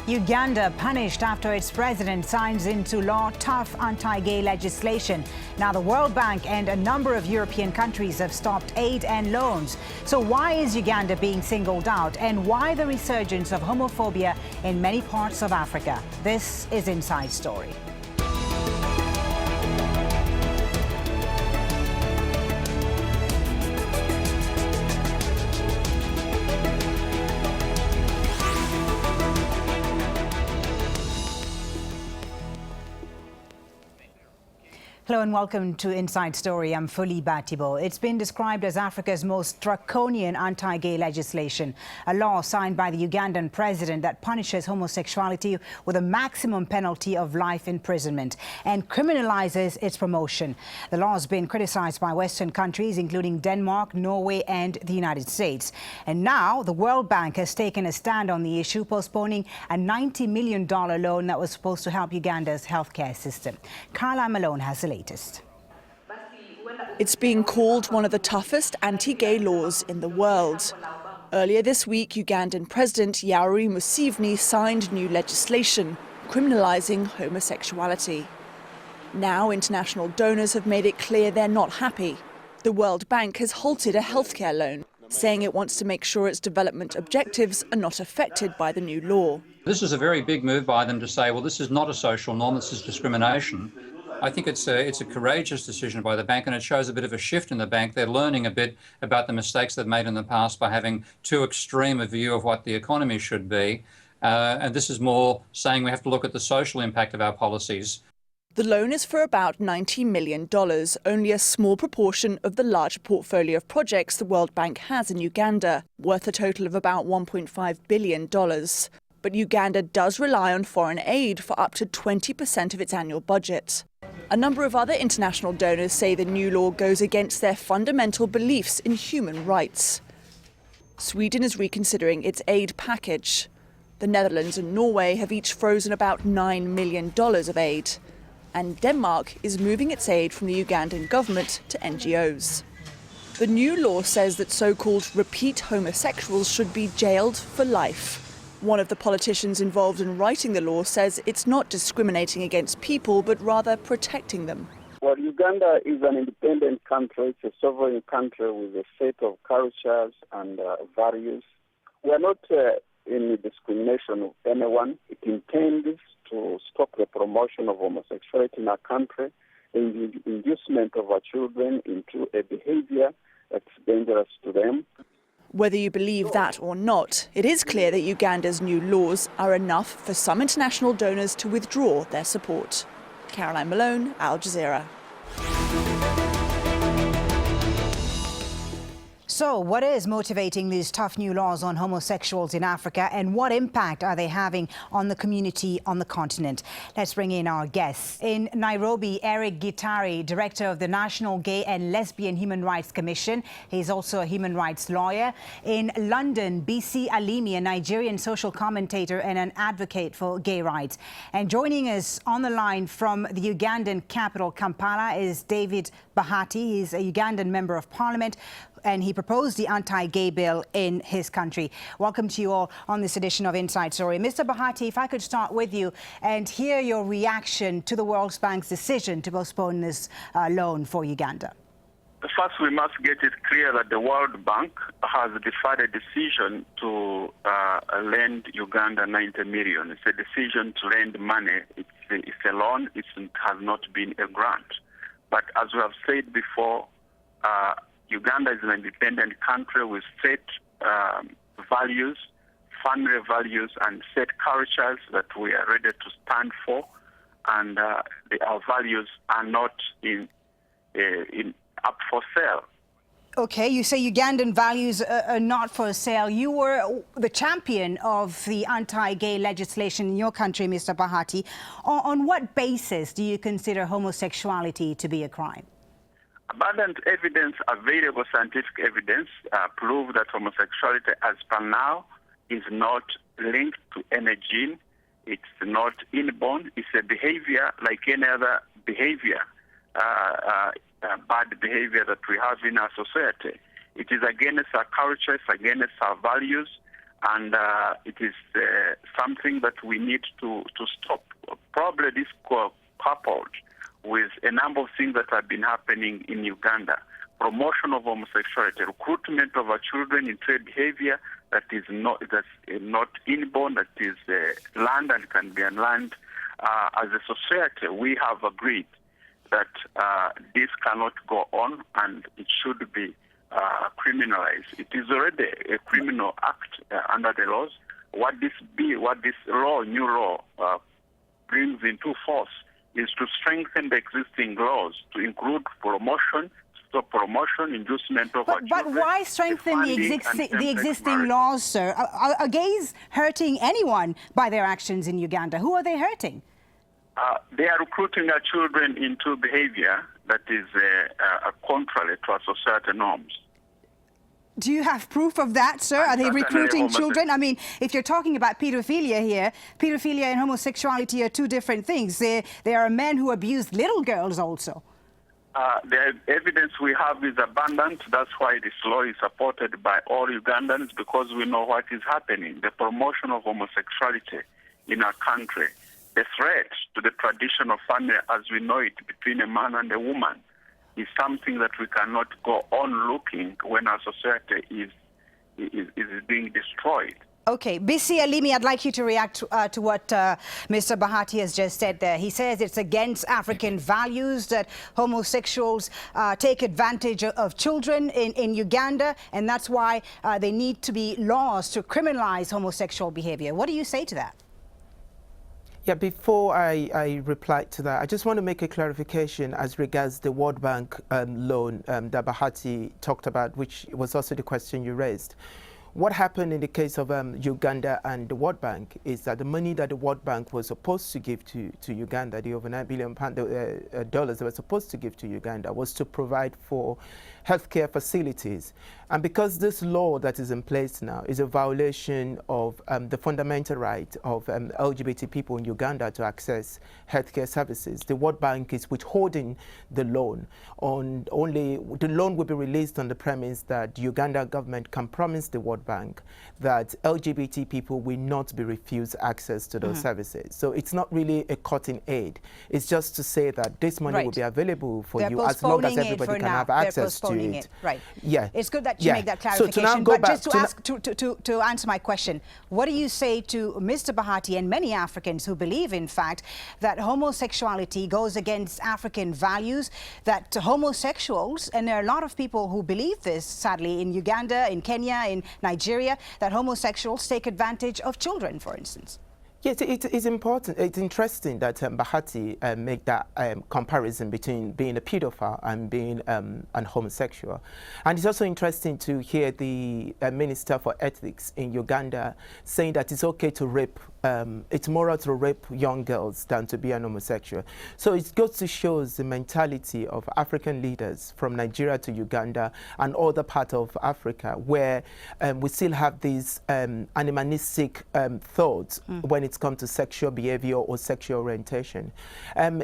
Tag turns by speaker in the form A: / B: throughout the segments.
A: Uganda punished after its president signs into law tough anti-gay legislation. Now the World Bank and a number of European countries have stopped aid and loans. So why is Uganda being singled out, and why the resurgence of homophobia in many parts of Africa? This is Inside Story. Hello and welcome to Inside Story. I'm Fuli Batibo. It's been described as Africa's most draconian anti-gay legislation, a law signed by the Ugandan president that punishes homosexuality with a maximum penalty of life imprisonment and criminalizes its promotion. The law has been criticized by Western countries, including Denmark, Norway and the United States. And now the World Bank has taken a stand on the issue, postponing a $90 million loan that was supposed to help Uganda's healthcare system. Carla Malone has the latest.
B: It's being called one of the toughest anti-gay laws in the world. Earlier this week, Ugandan President Yoweri Museveni signed new legislation criminalizing homosexuality. Now international donors have made it clear they're not happy. The World Bank has halted a healthcare loan, saying it wants to make sure its development objectives are not affected by the new law.
C: This is a very big move by them to say, well, this is not a social norm, this is discrimination. I think it's a courageous decision by the bank, and it shows a bit of a shift in the bank. They're learning a bit about the mistakes they've made in the past by having too extreme a view of what the economy should be. And this is more saying we have to look at the social impact of our policies.
B: The loan is for about $90 million, only a small proportion of the larger portfolio of projects the World Bank has in Uganda, worth a total of about $1.5 billion. But Uganda does rely on foreign aid for up to 20% of its annual budget. A number of other international donors say the new law goes against their fundamental beliefs in human rights. Sweden is reconsidering its aid package. The Netherlands and Norway have each frozen about $9 million of aid. And Denmark is moving its aid from the Ugandan government to NGOs. The new law says that so-called repeat homosexuals should be jailed for life. One of the politicians involved in writing the law says it's not discriminating against people, but rather protecting them.
D: Well, Uganda is an independent country. It's a sovereign country with a set of cultures and values. We are not in discrimination of anyone. It intends to stop the promotion of homosexuality in our country and the inducement of our children into a behavior that's dangerous to them.
B: Whether you believe that or not, it is clear that Uganda's new laws are enough for some international donors to withdraw their support. Caroline Malone, Al Jazeera.
A: So what is motivating these tough new laws on homosexuals in Africa, and what impact are they having on the community on the continent? Let's bring in our guests. In Nairobi, Eric Gitari, director of the National Gay and Lesbian Human Rights Commission. He's also a human rights lawyer. In London, BC Alimi, a Nigerian social commentator and an advocate for gay rights. And joining us on the line from the Ugandan capital, Kampala, is David Bahati. He's a Ugandan member of parliament, and he proposed the anti-gay bill in his country. Welcome to you all on this edition of Inside Story. Mr. Bahati, if I could start with you and hear your reaction to the World Bank's decision to postpone this loan for Uganda.
D: First, we must get it clear that the World Bank has decided a decision to lend Uganda 90 million. It's a decision to lend money. It's a loan. It has not been a grant. But as we have said before, Uganda is an independent country with set values, family values, and set cultures that we are ready to stand for. And our values are not up for sale.
A: Okay, you say Ugandan values are not for sale. You were the champion of the anti-gay legislation in your country, Mr. Bahati. On what basis do you consider homosexuality to be a crime?
D: Abundant evidence, available scientific evidence, prove that homosexuality as per now is not linked to any gene. It's not inborn. It's a behavior like any other behavior, bad behavior that we have in our society. It is against our culture, it's against our values, And it is something that we need to stop. Probably this coupled with a number of things that have been happening in Uganda. Promotion of homosexuality, recruitment of our children into a behavior that is not inborn, that is learned and can be unlearned. As a society, we have agreed that this cannot go on and it should be criminalized. It is already a criminal act under the laws. What this new law brings into force is to strengthen the existing laws to include promotion, stop promotion, inducement of our children.
A: But why strengthen the existing laws, sir? Are gays hurting anyone by their actions in Uganda? Who are they hurting?
D: They are recruiting our children into behavior that is contrary to our societal norms.
A: Do you have proof of that, sir? Are they recruiting children? I mean, if you're talking about pedophilia here, pedophilia and homosexuality are two different things. There are men who abuse little girls also.
D: The evidence we have is abundant. That's why this law is supported by all Ugandans, because we know what is happening. The promotion of homosexuality in our country, the threat to the tradition of family as we know it between a man and a woman, is something that we cannot go on looking when our society is being destroyed.
A: Okay, Bisi Alimi, I'd like you to react to what Mr. Bahati has just said there. He says it's against African values that homosexuals take advantage of children in Uganda, and that's why there need to be laws to criminalize homosexual behavior. What do you say to that?
E: Yeah, before I reply to that, I just want to make a clarification as regards the World Bank loan that Bahati talked about, which was also the question you raised. What happened in the case of Uganda and the World Bank is that the money that the World Bank was supposed to give to Uganda, the over $9 billion dollars they were supposed to give to Uganda, was to provide for healthcare facilities. And because this law that is in place now is a violation of the fundamental right of LGBT people in Uganda to access healthcare services, the World Bank is withholding the loan. The loan will be released on the premise that the Uganda government can promise the World Bank that LGBT people will not be refused access to those services. So it's not really a cutting aid. It's just to say that this money will be available for you as long as everybody can have access to it.
A: Right.
E: Yeah.
A: It's good that you make that clarification.
E: So
A: but just to answer my question, what do you say to Mr. Bahati and many Africans who believe, in fact, that homosexuality goes against African values, that homosexuals, and there are a lot of people who believe this, sadly, in Uganda, in Kenya, in Nigeria, that homosexuals take advantage of children, for instance?
E: Yes, it's important. It's interesting that Bahati make that comparison between being a pedophile and being an homosexual. And it's also interesting to hear the Minister for Ethics in Uganda saying that it's okay to rape, it's moral to rape young girls than to be an homosexual. So it goes to show the mentality of African leaders from Nigeria to Uganda and other parts of Africa where we still have these animalistic thoughts when it comes to sexual behavior or sexual orientation. I'm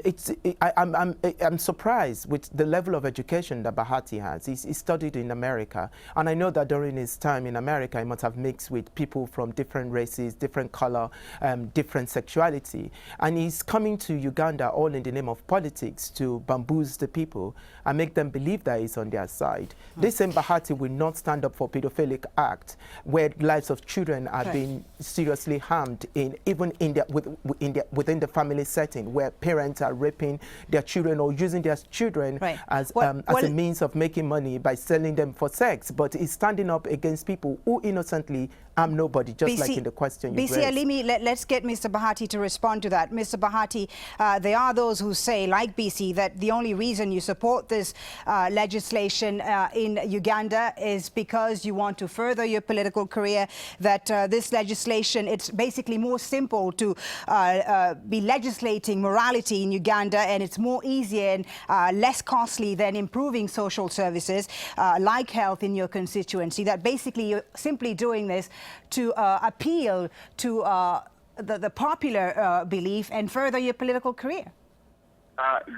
E: surprised with the level of education that Bahati has. He studied in America, and I know that during his time in America, he must have mixed with people from different races, different color, different sexuality. And he's coming to Uganda all in the name of politics to bamboozle the people and make them believe that he's on their side. This same Bahati will not stand up for pedophilic act where lives of children are being seriously harmed even within the family setting, where parents are raping their children or using their children as a means of making money by selling them for sex. But he's standing up against people who innocently harm nobody, just like in the question you raised.
A: Bisi Alimi, let's get Mr. Bahati to respond to that. Mr. Bahati, there are those who say, like Bisi, that the only reason you support this legislation in Uganda is because you want to further your political career, that this legislation, it's basically more simple to be legislating morality in Uganda, and it's more easier and less costly than improving social services like health in your constituency, that basically you're simply doing this to appeal to the popular belief and further your political career.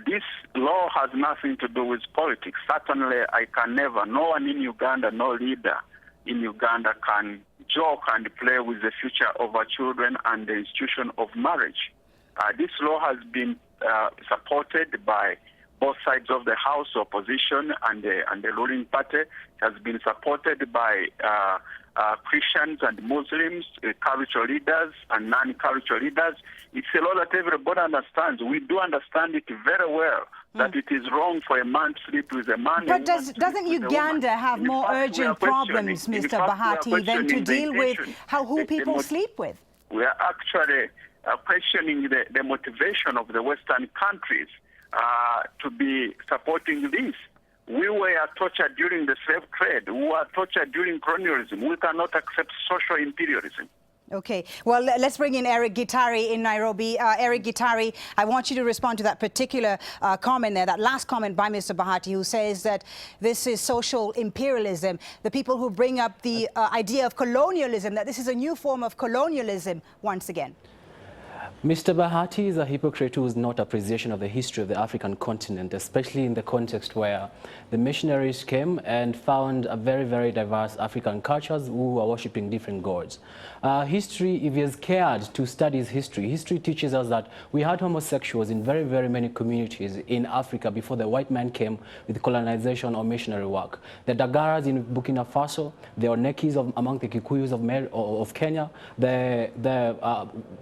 D: This law has nothing to do with politics. Certainly, I can never, no one in Uganda, no leader in Uganda can joke and play with the future of our children and the institution of marriage. This law has been supported by both sides of the House, opposition and the ruling party. It has been supported by Christians and Muslims, cultural leaders and non-cultural leaders. It's a law that everybody understands. We do understand it very well, that it is wrong for a man to sleep with a man.
A: But doesn't Uganda have more urgent problems, Mr. Bahati, than to deal with who people sleep with?
D: We are actually questioning the motivation of the Western countries to be supporting this. We were tortured during the slave trade. We were tortured during colonialism. We cannot accept social imperialism.
A: Okay. Well, let's bring in Eric Gitari in Nairobi. Eric Gitari, I want you to respond to that particular comment there, that last comment by Mr. Bahati, who says that this is social imperialism. The people who bring up the idea of colonialism, that this is a new form of colonialism once again.
F: Mr. Bahati is a hypocrite who is not appreciation of the history of the African continent, especially in the context where the missionaries came and found a very, very diverse African cultures who are worshipping different gods. History, if he is cared to study his history, history teaches us that we had homosexuals in very, very many communities in Africa before the white man came with colonization or missionary work. The Dagaras in Burkina Faso, the Onekis among the Kikuyus of Kenya, the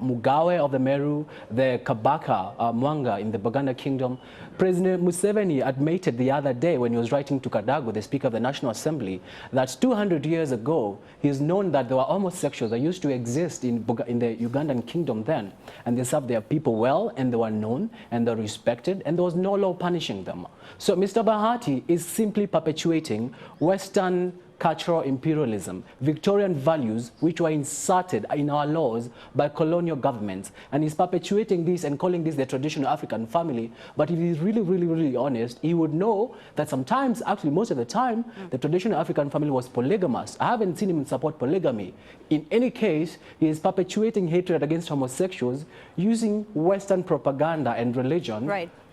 F: Mugawe of the Meru, the Kabaka Mwanga in the Buganda Kingdom. President Museveni admitted the other day when he was writing to Kadago, the Speaker of the National Assembly, that 200 years ago, he's known that there were homosexuals that used to exist in the Ugandan Kingdom then, and they served their people well, and they were known, and they were respected, and there was no law punishing them. So Mr. Bahati is simply perpetuating Western cultural imperialism, Victorian values which were inserted in our laws by colonial governments, and he's perpetuating this and calling this the traditional African family. But if he's really, really, really honest, he would know that sometimes, actually most of the time, the traditional African family was polygamous. I haven't seen him support polygamy. In any case, he is perpetuating hatred against homosexuals using Western propaganda and religion,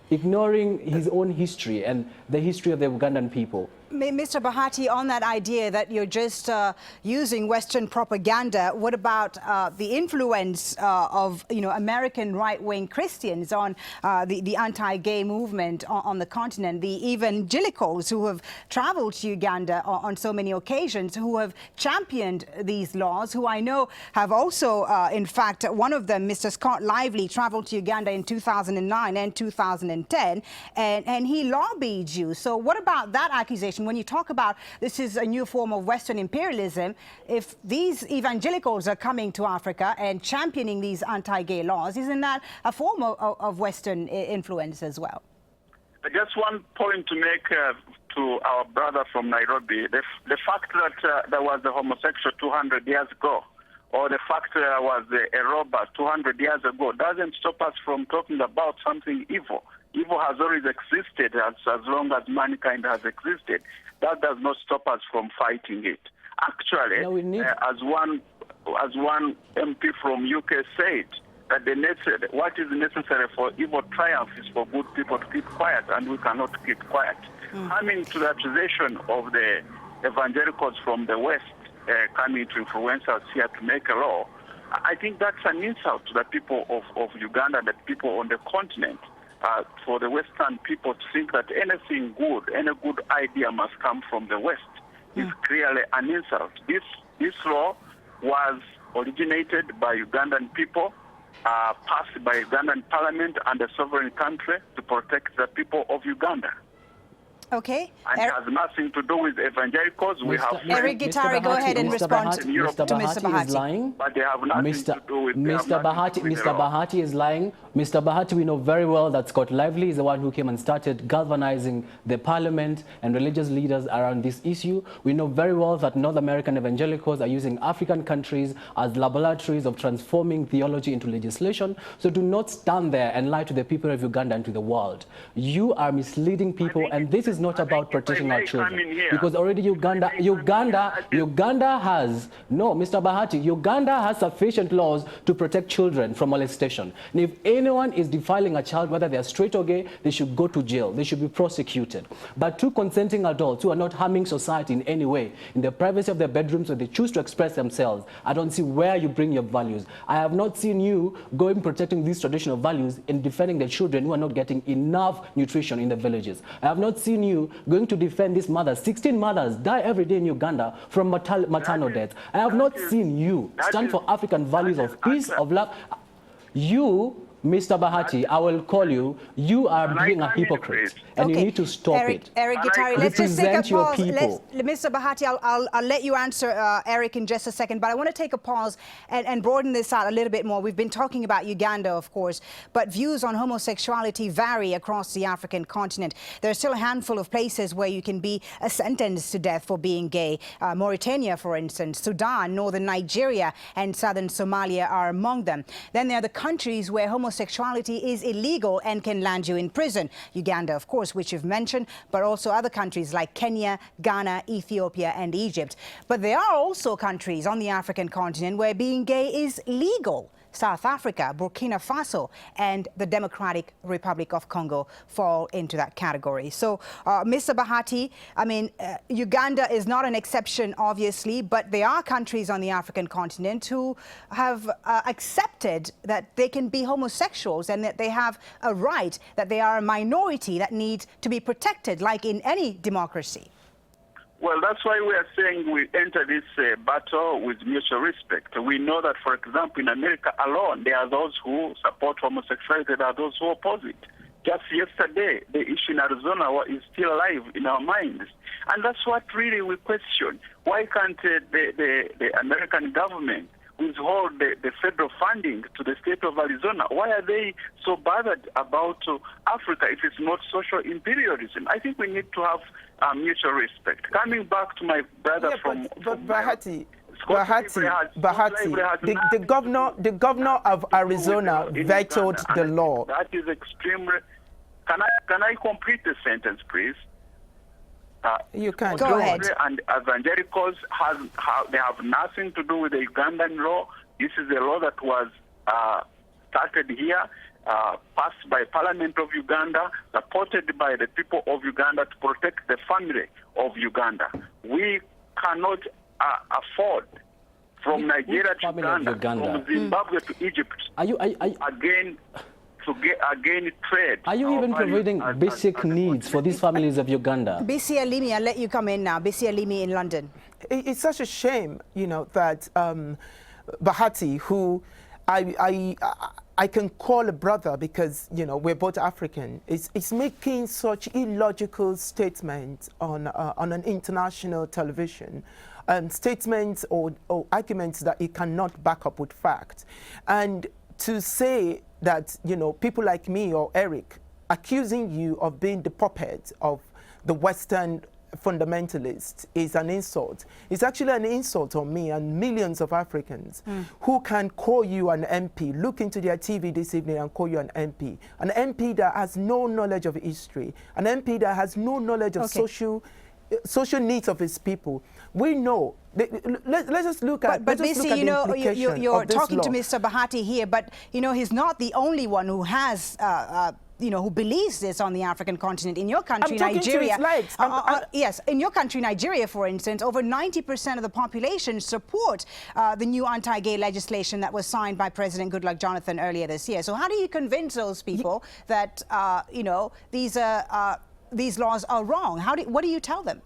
F: ignoring his own history and the history of the Ugandan people.
A: Mr. Bahati, on that idea that you're just using Western propaganda, what about the influence of American right-wing Christians on the anti-gay movement on the continent, the evangelicals who have traveled to Uganda on so many occasions, who have championed these laws, who I know have also, in fact, one of them, Mr. Scott Lively, traveled to Uganda in 2009 and 2010, and he lobbied you. So what about that accusation? When you talk about this is a new form of Western imperialism, if these evangelicals are coming to Africa and championing these anti-gay laws, isn't that a form of Western influence as well?
D: Just one point to make to our brother from Nairobi. The fact that there was a homosexual 200 years ago, or the fact that there was a robber 200 years ago, doesn't stop us from talking about something evil. Evil has always existed as long as mankind has existed. That does not stop us from fighting it. Actually, as one MP from UK said, that what is necessary for evil triumph is for good people to keep quiet, and we cannot keep quiet. Coming to the accusation of the evangelicals from the West coming to influence us here to make a law, I think that's an insult to the people of Uganda, the people on the continent. For the Western people to think that anything good, any good idea must come from the West is clearly an insult. This law was originated by Ugandan people, passed by Ugandan parliament and the sovereign country to protect the people of Uganda.
A: Okay.
D: And it has nothing to do with evangelicals. We have
A: Eric Gitari, go ahead and respond to Mr. Bahati.
F: Is lying.
D: But they have nothing to do with
F: Mr. Bahati is lying. Mr. Bahati, we know very well that Scott Lively is the one who came and started galvanizing the parliament and religious leaders around this issue. We know very well that North American evangelicals are using African countries as laboratories of transforming theology into legislation. So do not stand there and lie to the people of Uganda and to the world. You are misleading people, and this is not about protecting our children.
D: Here.
F: Because already Uganda has, no, Mr. Bahati, Uganda has sufficient laws to protect children from molestation. And if anyone is defiling a child, whether they are straight or gay, they should go to jail. They should be prosecuted. But two consenting adults who are not harming society in any way, in the privacy of their bedrooms where they choose to express themselves, I don't see where you bring your values. I have not seen you going protecting these traditional values and defending the children who are not getting enough nutrition in the villages. I have not seen you going to defend these mothers. 16 mothers die every day in Uganda from maternal deaths. I have not seen you stand for African values of peace, of love. You, Mr. Bahati, I will call you. You are being a hypocrite, and you need to stop it.
A: Eric Gitari, let's just take a pause.
F: Mr.
A: Bahati, I'll let you answer Eric in just a second, but I want to take a pause and broaden this out a little bit more. We've been talking about Uganda, of course, but views on homosexuality vary across the African continent. There are still a handful of places where you can be sentenced to death for being gay. Mauritania, for instance, Sudan, northern Nigeria, and southern Somalia are among them. Then there are the countries where homosexuality is illegal and can land you in prison. Uganda, of course, which you've mentioned, but also other countries like Kenya, Ghana, Ethiopia, and Egypt. But there are also countries on the African continent where being gay is legal. South Africa, Burkina Faso, and the Democratic Republic of Congo fall into that category. So, Mr. Bahati, I mean, Uganda is not an exception, obviously, but there are countries on the African continent who have accepted that they can be homosexuals and that they have a right, that they are a minority that need to be protected, like in any democracy.
D: Well, that's why we are saying we enter this battle with mutual respect. We know that, for example, in America alone, there are those who support homosexuality, there are those who oppose it. Just yesterday, the issue in Arizona is still alive in our minds. And that's what really we question. Why can't the American government withhold the federal funding to the state of Arizona? Why are they so bothered about Africa if it's not social imperialism? I think we need to have mutual respect. Coming back to my brother from
E: Bahati, the governor of Arizona vetoed the law.
D: That is extremely. Can I complete the sentence, please?
E: You can.
A: Go ahead.
D: And evangelicals they have nothing to do with the Ugandan law. This is a law that was started here, passed by Parliament of Uganda, supported by the people of Uganda to protect the family of Uganda. We cannot afford from Nigeria to Uganda, from Zimbabwe to Egypt, again trade.
F: Are you even providing basic needs for these families of Uganda?
A: Bisi Alimi, I'll let you come in now. Bisi Alimi in London.
E: It's such a shame, you know, that Bahati, who I can call a brother because, you know, we're both African, is making such illogical statements on an international television. Statements or arguments that he cannot back up with facts. And to say that, you know, people like me or Eric accusing you of being the puppet of the Western fundamentalists is an insult. It's actually an insult on me and millions of Africans who can call you an MP, look into their TV this evening and call you an MP that has no knowledge of history, an MP that has no knowledge of social needs of his people. We know. Let's just look at.
A: But Bisi, you know, you're talking to Mr. Bahati here, but you know he's not the only one who has. You know, who believes this on the African continent. In your country, Nigeria, yes, in your country, Nigeria, for instance, over 90% of the population support the new anti-gay legislation that was signed by President Goodluck Jonathan earlier this year. So how do you convince those people that, you know, these laws are wrong? What do you tell them?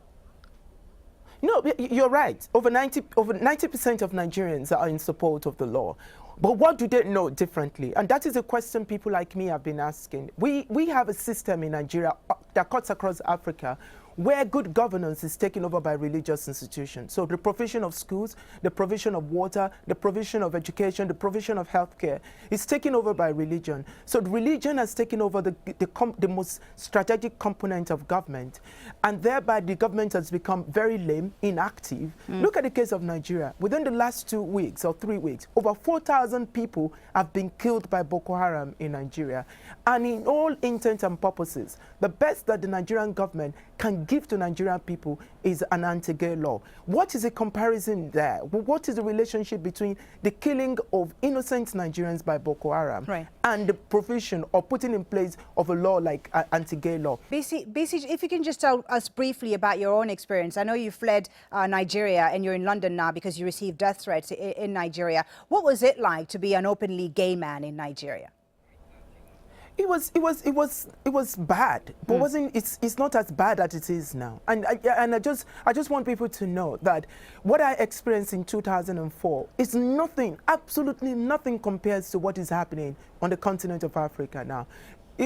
E: No, you're right. Over 90% of Nigerians are in support of the law. But what do they know differently? And that is a question people like me have been asking. We have a system in Nigeria that cuts across Africa where good governance is taken over by religious institutions. So the provision of schools, the provision of water, the provision of education, the provision of healthcare is taken over by religion. So religion has taken over the most strategic component of government, and thereby the government has become very lame, inactive. Look at the case of Nigeria. Within the last 2 weeks or 3 weeks, over 4,000 people have been killed by Boko Haram in Nigeria. And in all intents and purposes, the best that the Nigerian government can give to Nigerian people is an anti-gay law. What is the comparison there? What is the relationship between the killing of innocent Nigerians by Boko Haram and the provision or putting in place of a law like anti-gay law?
A: BC, if you can just tell us briefly about your own experience. I know you fled Nigeria and you're in London now because you received death threats in Nigeria. What was it like to be an openly gay man in Nigeria?
E: It was bad, but it's not as bad as it is now. And I just want people to know that what I experienced in 2004 is nothing, absolutely nothing compares to what is happening on the continent of Africa now.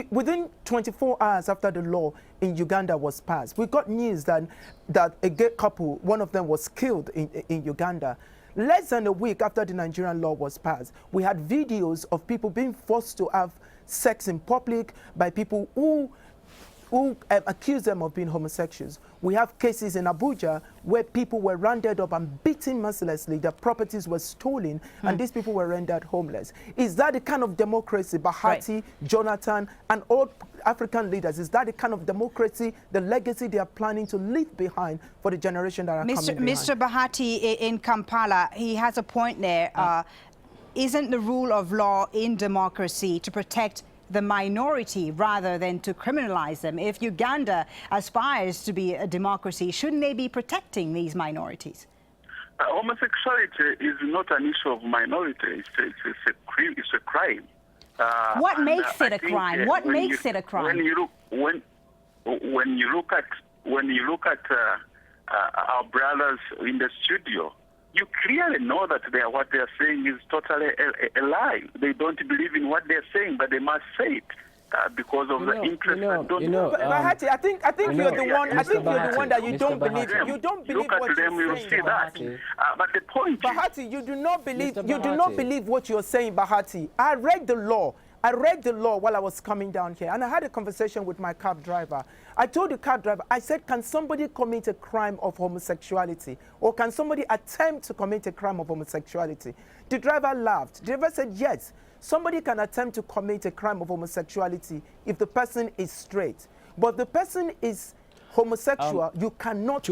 E: Within 24 hours after the law in Uganda was passed, we got news that a gay couple, one of them was killed in Uganda. Less than a week after the Nigerian law was passed, we had videos of people being forced to have sex in public by people who accuse them of being homosexuals. We have cases in Abuja where people were rounded up and beaten mercilessly, their properties were stolen, and these people were rendered homeless. Is that the kind of democracy Bahati, Jonathan, and all African leaders, is that the kind of democracy, the legacy they are planning to leave behind for the generation that are coming behind?
A: Mr. Bahati in Kampala, he has a point there. Isn't the rule of law in democracy to protect the minority rather than to criminalize them? If Uganda aspires to be a democracy, shouldn't they be protecting these minorities?
D: Homosexuality is not an issue of minority. It's a crime.
A: What makes it a crime? What makes it a crime?
D: When you look at our brothers in the studio, you clearly know that what they are saying is totally a lie. They don't believe in what they are saying, but they must say it because of the interest.
E: Bahati, I think you're the one. I think you're the one that you don't believe. You don't believe
D: what you're saying. Look at them, you'll see that. But the point,
E: Bahati, you do not believe. You do not believe what you're saying, Bahati. I read the law. I read the law while I was coming down here, and I had a conversation with my cab driver. I told the cab driver, I said, can somebody commit a crime of homosexuality? Or can somebody attempt to commit a crime of homosexuality? The driver laughed. The driver said, yes, somebody can attempt to commit a crime of homosexuality if the person is straight. But the person is homosexual, you cannot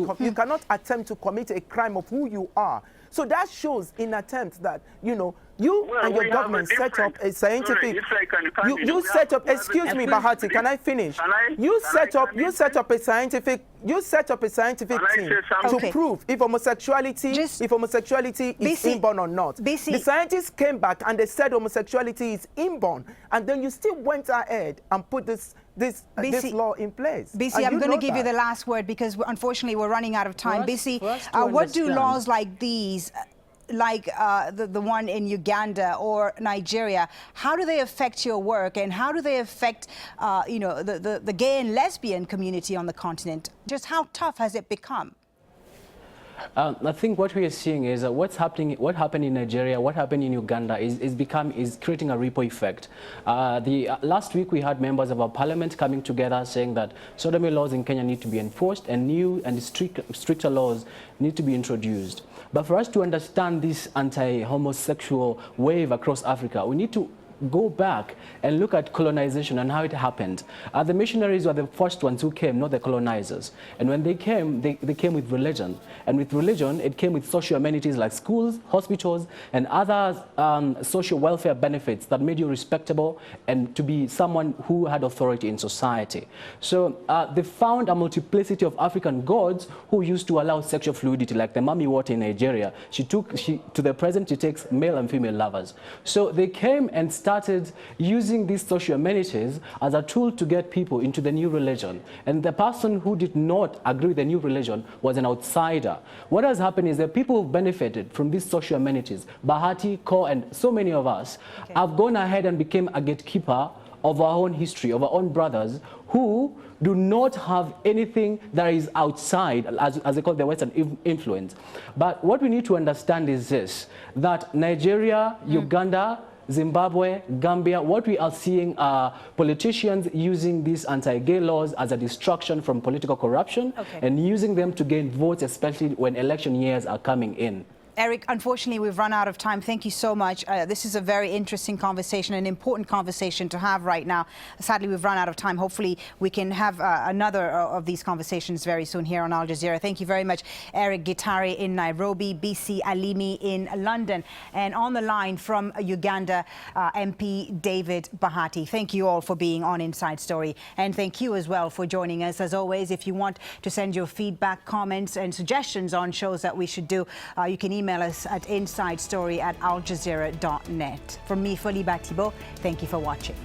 E: attempt to commit a crime of who you are. So that shows in attempt that, you and your government set up a scientific. You set up. Excuse me, Bahati. Can I finish? You set up a scientific team to prove if homosexuality is inborn or not. The scientists came back and they said homosexuality is inborn, and then you still went ahead and put this law in place.
A: BC, I'm going to give you the last word because unfortunately we're running out of time. BC, what do laws like these, like the one in Uganda or Nigeria, how do they affect your work, and how do they affect the gay and lesbian community on the continent? Just how tough has it become?
F: I think what we are seeing is what happened in Nigeria, what happened in Uganda is creating a ripple effect. Last week we had members of our parliament coming together saying that sodomy laws in Kenya need to be enforced and new and stricter laws need to be introduced. But for us to understand this anti-homosexual wave across Africa, we need to go back and look at colonization and how it happened. The missionaries were the first ones who came, not the colonizers. And when they came, they came with religion. And with religion, it came with social amenities like schools, hospitals, and other social welfare benefits that made you respectable and to be someone who had authority in society. So they found a multiplicity of African gods who used to allow sexual fluidity, like the Mami Water in Nigeria. To the present, she takes male and female lovers. So they came and started using these social amenities as a tool to get people into the new religion. And the person who did not agree with the new religion was an outsider. What has happened is that people who benefited from these social amenities, Bahati, Ko, and so many of us, have gone ahead and became a gatekeeper of our own history, of our own brothers who do not have anything that is outside, as they call the Western influence. But what we need to understand is this, that Nigeria, Uganda, Zimbabwe, Gambia, what we are seeing are politicians using these anti-gay laws as a distraction from political corruption and using them to gain votes, especially when election years are coming in.
A: Eric, unfortunately, we've run out of time. Thank you so much. This is a very interesting conversation, an important conversation to have right now. Sadly, we've run out of time. Hopefully, we can have another of these conversations very soon here on Al Jazeera. Thank you very much, Eric Gitare in Nairobi, BC Alimi in London. And on the line from Uganda, MP David Bahati. Thank you all for being on Inside Story. And thank you as well for joining us. As always, if you want to send your feedback, comments and suggestions on shows that we should do, you can email us at insidestory@aljazeera.net. From me, Foliba Thibault, thank you for watching.